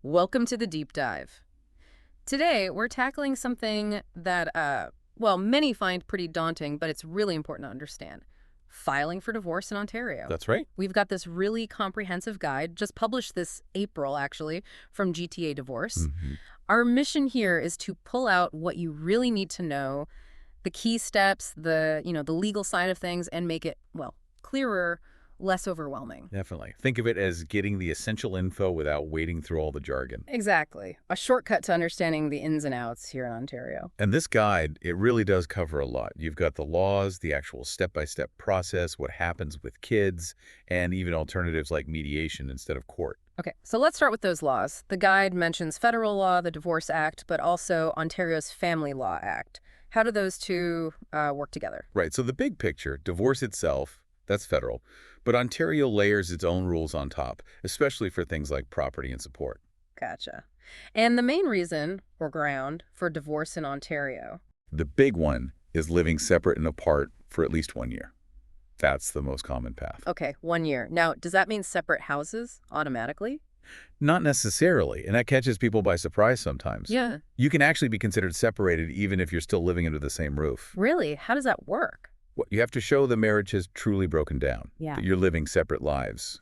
Welcome to the deep dive. Today, we're tackling something that, well, many find pretty daunting, but it's really important to understand. Filing for divorce in Ontario. That's right. We've got this really comprehensive guide, just published this April, actually, from GTA Divorce. hmm Our mission here is to pull out what you really need to know, the key steps, the legal side of things, and make it, well, clearer, less overwhelming. Definitely. Think of it as getting the essential info without wading through all the jargon. Exactly. A shortcut to understanding the ins and outs here in Ontario. And this guide, it really does cover a lot. You've got the laws, the actual step-by-step process, what happens with kids, and even alternatives like mediation instead of court. Okay, so let's start with those laws. The guide mentions federal law, the Divorce Act, but also Ontario's Family Law Act. How do those two work together? Right, so the big picture, divorce itself, that's federal, but Ontario layers its own rules on top, especially for things like property and support. Gotcha. And the main reason, or ground, for divorce in Ontario. The big one is living separate and apart for at least 1 year. That's the most common path. Okay, 1 year. Now, does that mean separate houses automatically? Not necessarily, and that catches people by surprise sometimes. Yeah. You can actually be considered separated even if you're still living under the same roof. Really? How does that work? You have to show the marriage has truly broken down, Yeah. that you're living separate lives,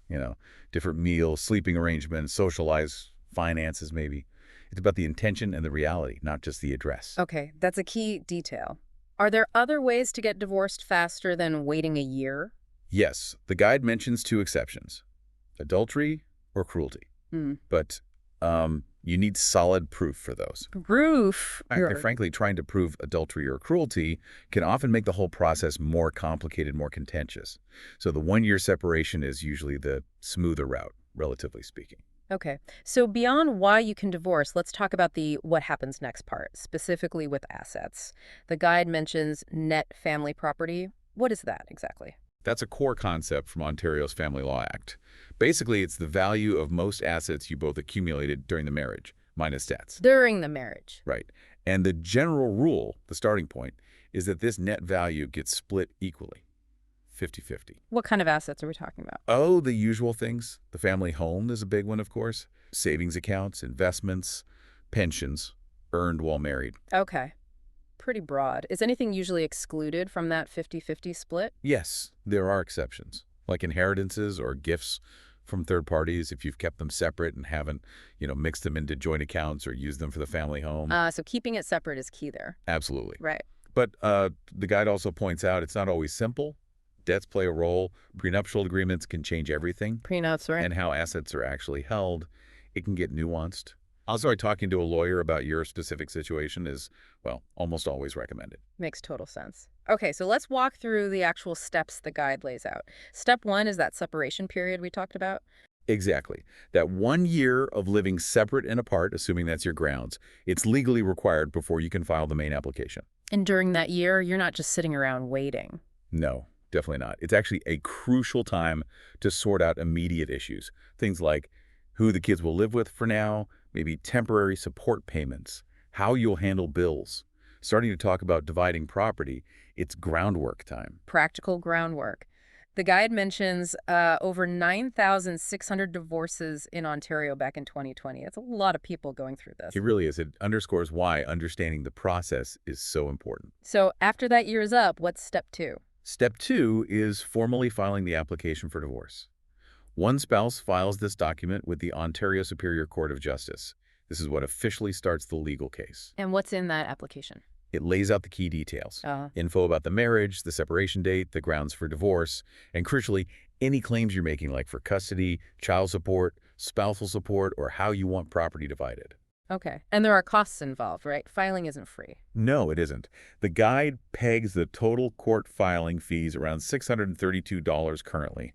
different meals, sleeping arrangements, socialized finances maybe. It's about the intention and the reality, not just the address. Okay, that's a key detail. Are there other ways to get divorced faster than waiting a year? Yes, the guide mentions two exceptions, adultery or cruelty. Hmm. But you need solid proof for those. Proof. Frankly, trying to prove adultery or cruelty can often make the whole process more complicated, more contentious. So the 1 year separation is usually the smoother route, relatively speaking. Okay. So beyond why you can divorce, let's talk about the what happens next part, specifically with assets. The guide mentions net family property. What is that exactly? That's a core concept from Ontario's Family Law Act. Basically, it's the value of most assets you both accumulated during the marriage, minus debts. During the marriage. Right. And the general rule, the starting point, is that this net value gets split equally, 50-50. What kind of assets are we talking about? Oh, the usual things. The family home is a big one, of course. Savings accounts, investments, pensions, earned while married. Okay. Pretty broad. Is anything usually excluded from that 50-50 split? Yes, there are exceptions, like inheritances or gifts from third parties if you've kept them separate and haven't, mixed them into joint accounts or used them for the family home. So keeping it separate is key there. Absolutely. Right. But the guide also points out it's not always simple. Debts play a role. Prenuptial agreements can change everything. Prenups, right? And how assets are actually held, it can get nuanced. Also, talking to a lawyer about your specific situation is, well, almost always recommended. Makes total sense. Okay, so let's walk through the actual steps the guide lays out. Step one is that separation period we talked about. Exactly. That 1 year of living separate and apart, assuming that's your grounds, it's legally required before you can file the main application. And during that year, you're not just sitting around waiting. No, definitely not. It's actually a crucial time to sort out immediate issues. Things like who the kids will live with for now, maybe temporary support payments, how you'll handle bills. Starting to talk about dividing property, it's groundwork time. Practical groundwork. The guide mentions over 9,600 divorces in Ontario back in 2020. It's a lot of people going through this. It really is. It underscores why understanding the process is so important. So after that year is up, what's step two? Step two is formally filing the application for divorce. One spouse files this document with the Ontario Superior Court of Justice. This is what officially starts the legal case. And what's in that application? It lays out the key details. Info about the marriage, the separation date, the grounds for divorce, and crucially, any claims you're making like for custody, child support, spousal support, or how you want property divided. Okay. And there are costs involved, right? Filing isn't free. No, it isn't. The guide pegs the total court filing fees around $632 currently.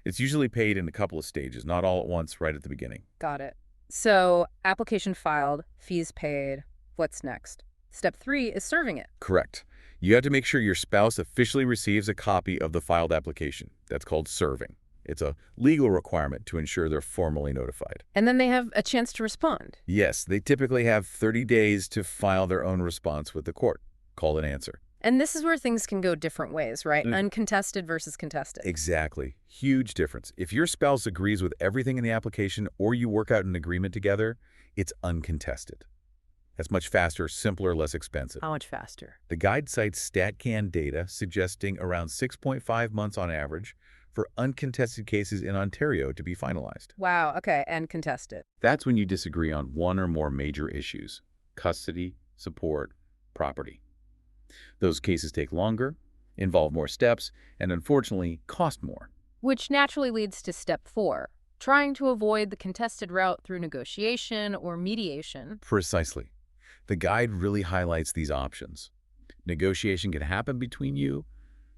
It's usually paid in a couple of stages, not all at once right at the beginning. Got it. So application filed, fees paid. What's next? Step three is serving it. Correct. You have to make sure your spouse officially receives a copy of the filed application. That's called serving. It's a legal requirement to ensure they're formally notified. And then they have a chance to respond. Yes, they typically have 30 days to file their own response with the court, called an answer. And this is where things can go different ways, right? Mm. Uncontested versus contested. Exactly. Huge difference. If your spouse agrees with everything in the application or you work out an agreement together, it's uncontested. That's much faster, simpler, less expensive. How much faster? The guide cites StatCan data suggesting around 6.5 months on average for uncontested cases in Ontario to be finalized. Wow, okay, and contested. That's when you disagree on one or more major issues: custody, support, property. Those cases take longer, involve more steps, and unfortunately cost more. Which naturally leads to step 4, trying to avoid the contested route through negotiation or mediation. Precisely. The guide really highlights these options. Negotiation can happen between you,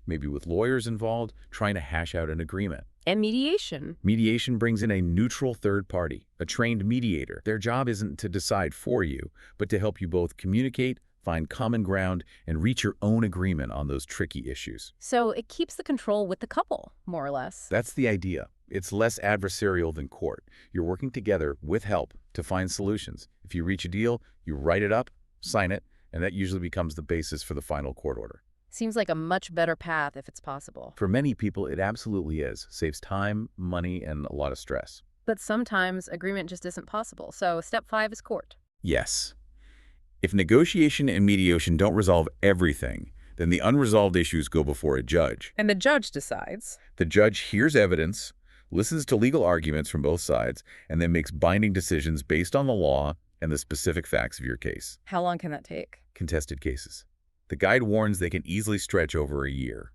maybe with lawyers involved, trying to hash out an agreement. And mediation. Mediation brings in a neutral third party, a trained mediator. Their job isn't to decide for you, but to help you both communicate, find common ground, and reach your own agreement on those tricky issues. So it keeps the control with the couple, more or less. That's the idea. It's less adversarial than court. You're working together with help to find solutions. If you reach a deal, you write it up, sign it, and that usually becomes the basis for the final court order. Seems like a much better path if it's possible. For many people, it absolutely is. Saves time, money, and a lot of stress. But sometimes agreement just isn't possible, so step 5 is court. Yes. If negotiation and mediation don't resolve everything, then the unresolved issues go before a judge. And the judge decides. The judge hears evidence, listens to legal arguments from both sides, and then makes binding decisions based on the law and the specific facts of your case. How long can that take? Contested cases. The guide warns they can easily stretch over a year.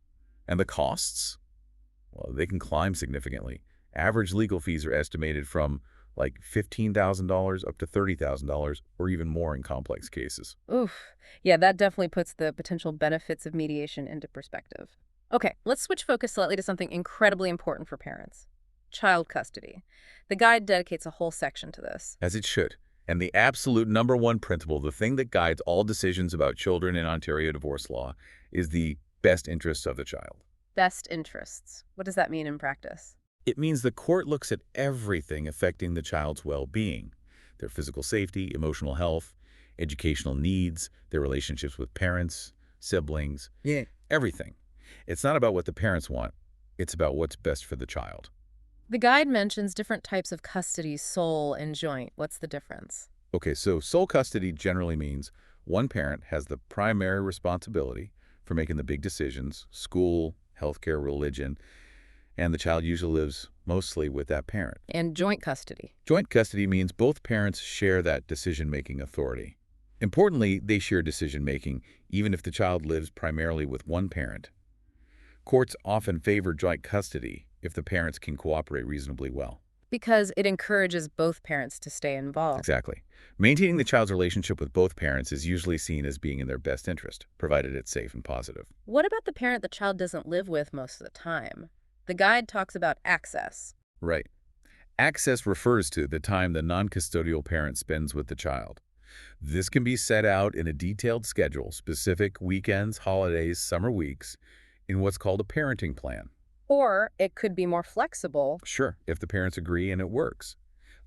And the costs? Well, they can climb significantly. Average legal fees are estimated from like $15,000 up to $30,000 or even more in complex cases. Oof. Yeah, that definitely puts the potential benefits of mediation into perspective. Okay, let's switch focus slightly to something incredibly important for parents. Child custody. The guide dedicates a whole section to this. As it should. And the absolute #1 principle, the thing that guides all decisions about children in Ontario divorce law, is the best interests of the child. Best interests. What does that mean in practice? It means the court looks at everything affecting the child's well-being: their physical safety, emotional health, educational needs, their relationships with parents, siblings, everything. It's not about what the parents want. It's about what's best for the child. The guide mentions different types of custody, sole and joint. What's the difference? Okay, so sole custody generally means one parent has the primary responsibility for making the big decisions: school, healthcare, religion, and the child usually lives mostly with that parent. And joint custody. Joint custody means both parents share that decision-making authority. Importantly, they share decision-making even if the child lives primarily with one parent. Courts often favor joint custody if the parents can cooperate reasonably well. Because it encourages both parents to stay involved. Exactly. Maintaining the child's relationship with both parents is usually seen as being in their best interest, provided it's safe and positive. What about the parent the child doesn't live with most of the time? The guide talks about access. Right. Access refers to the time the non-custodial parent spends with the child. This can be set out in a detailed schedule, specific weekends, holidays, summer weeks, in what's called a parenting plan. Or it could be more flexible. Sure, if the parents agree and it works.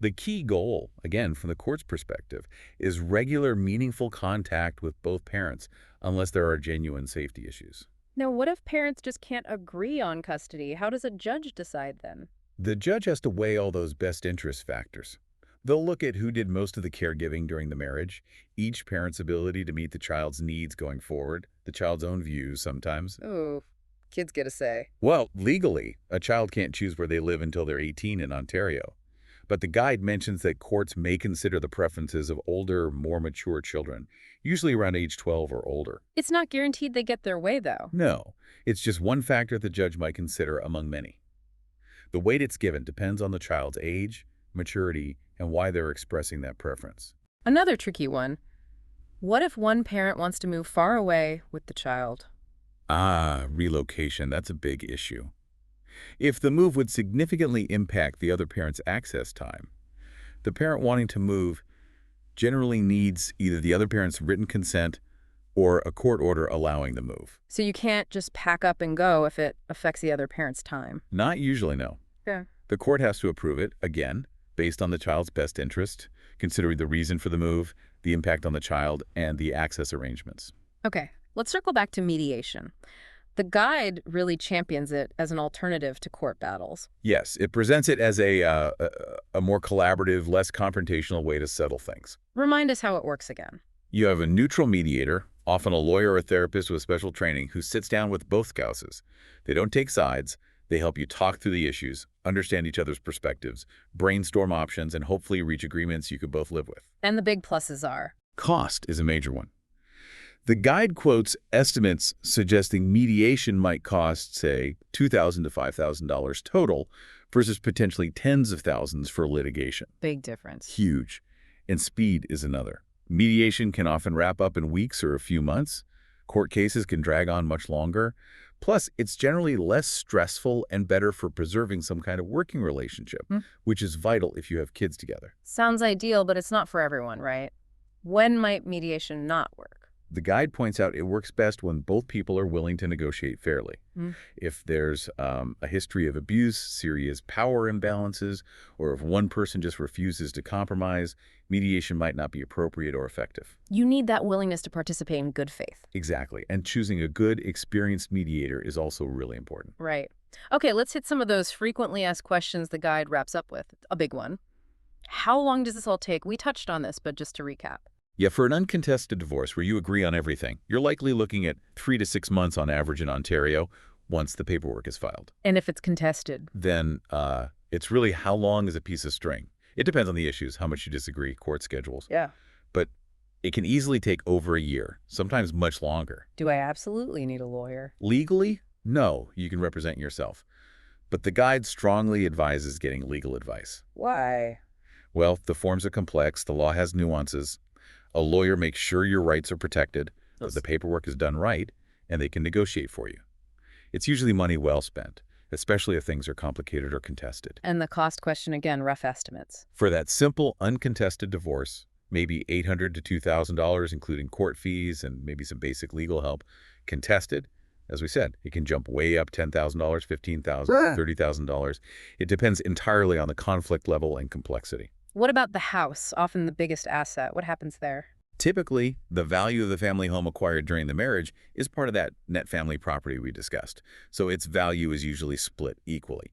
The key goal, again, from the court's perspective, is regular, meaningful contact with both parents, unless there are genuine safety issues. Now, what if parents just can't agree on custody? How does a judge decide then? The judge has to weigh all those best interest factors. They'll look at who did most of the caregiving during the marriage, each parent's ability to meet the child's needs going forward, the child's own views sometimes. Ooh, kids get a say. Well, legally, a child can't choose where they live until they're 18 in Ontario. But the guide mentions that courts may consider the preferences of older, more mature children, usually around age 12 or older. It's not guaranteed they get their way, though. No, it's just one factor the judge might consider among many. The weight it's given depends on the child's age, maturity, and why they're expressing that preference. Another tricky one. What if one parent wants to move far away with the child? Relocation, that's a big issue. If the move would significantly impact the other parent's access time, the parent wanting to move generally needs either the other parent's written consent or a court order allowing the move. So you can't just pack up and go if it affects the other parent's time. Not usually, no. Yeah. The court has to approve it, again, based on the child's best interest, considering the reason for the move, the impact on the child, and the access arrangements. Okay, let's circle back to mediation. The guide really champions it as an alternative to court battles. Yes, it presents it as a more collaborative, less confrontational way to settle things. Remind us how it works again. You have a neutral mediator, often a lawyer or a therapist with special training, who sits down with both spouses. They don't take sides. They help you talk through the issues, understand each other's perspectives, brainstorm options, and hopefully reach agreements you could both live with. And the big pluses are? Cost is a major one. The guide quotes estimates suggesting mediation might cost, say, $2,000 to $5,000 total versus potentially tens of thousands for litigation. Big difference. Huge. And speed is another. Mediation can often wrap up in weeks or a few months. Court cases can drag on much longer. Plus, it's generally less stressful and better for preserving some kind of working relationship, which is vital if you have kids together. Sounds ideal, but it's not for everyone, right? When might mediation not work? The guide points out it works best when both people are willing to negotiate fairly. If there's a history of abuse, serious power imbalances, or if one person just refuses to compromise, mediation might not be appropriate or effective. You need that willingness to participate in good faith. Exactly. And choosing a good, experienced mediator is also really important. Right. Okay, let's hit some of those frequently asked questions the guide wraps up with. A big one. How long does this all take? We touched on this, but just to recap. Yeah, for an uncontested divorce where you agree on everything, you're likely looking at 3 to 6 months on average in Ontario once the paperwork is filed. And if it's contested? Then it's really how long is a piece of string. It depends on the issues, how much you disagree, court schedules. Yeah. But it can easily take over a year, sometimes much longer. Do I absolutely need a lawyer? Legally, no, you can represent yourself. But the guide strongly advises getting legal advice. Why? Well, the forms are complex, the law has nuances. A lawyer makes sure your rights are protected, that the paperwork is done right, and they can negotiate for you. It's usually money well spent, especially if things are complicated or contested. And the cost question again, rough estimates. For that simple, uncontested divorce, maybe $800 to $2,000, including court fees and maybe some basic legal help. Contested, as we said, it can jump way up $10,000, $15,000, $30,000. It depends entirely on the conflict level and complexity. What about the house, often the biggest asset? What happens there? Typically, the value of the family home acquired during the marriage is part of that net family property we discussed, so its value is usually split equally.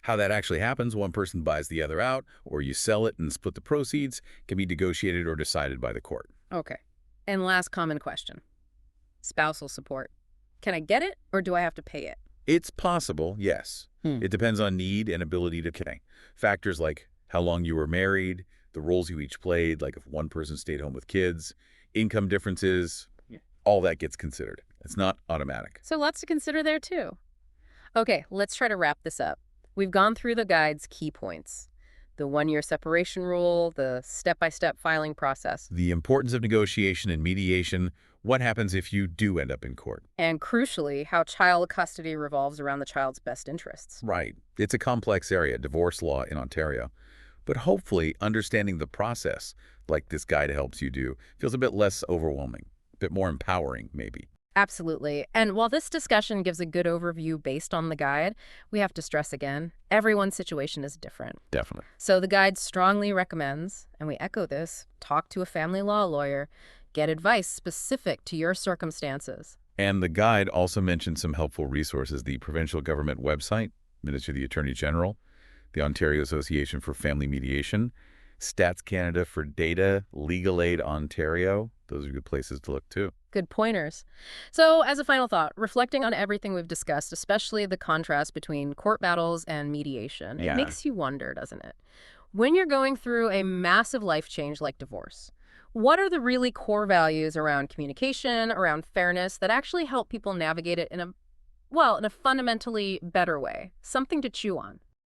How that actually happens, one person buys the other out, or you sell it and split the proceeds, can be negotiated or decided by the court. Okay. And last common question. Spousal support. Can I get it, or do I have to pay it? It's possible, yes. It depends on need and ability to pay. Factors like how long you were married, the roles you each played, like if one person stayed home with kids, income differences, all that gets considered. It's not automatic. So lots to consider there, too. Okay, let's try to wrap this up. We've gone through the guide's key points. The one-year separation rule, the step-by-step filing process. The importance of negotiation and mediation, what happens if you do end up in court. And crucially, how child custody revolves around the child's best interests. Right. It's a complex area, divorce law in Ontario. But hopefully, understanding the process, like this guide helps you do, feels a bit less overwhelming, a bit more empowering, maybe. Absolutely. And while this discussion gives a good overview based on the guide, we have to stress again, everyone's situation is different. Definitely. So the guide strongly recommends, and we echo this, talk to a family law lawyer, get advice specific to your circumstances. And the guide also mentions some helpful resources, the provincial government website, Ministry of the Attorney General, the Ontario Association for Family Mediation, Stats Canada for Data, Legal Aid Ontario. Those are good places to look, too. Good pointers. So as a final thought, reflecting on everything we've discussed, especially the contrast between court battles and mediation, it makes you wonder, doesn't it? When you're going through a massive life change like divorce, what are the really core values around communication, around fairness, that actually help people navigate it in a fundamentally better way? Something to chew on.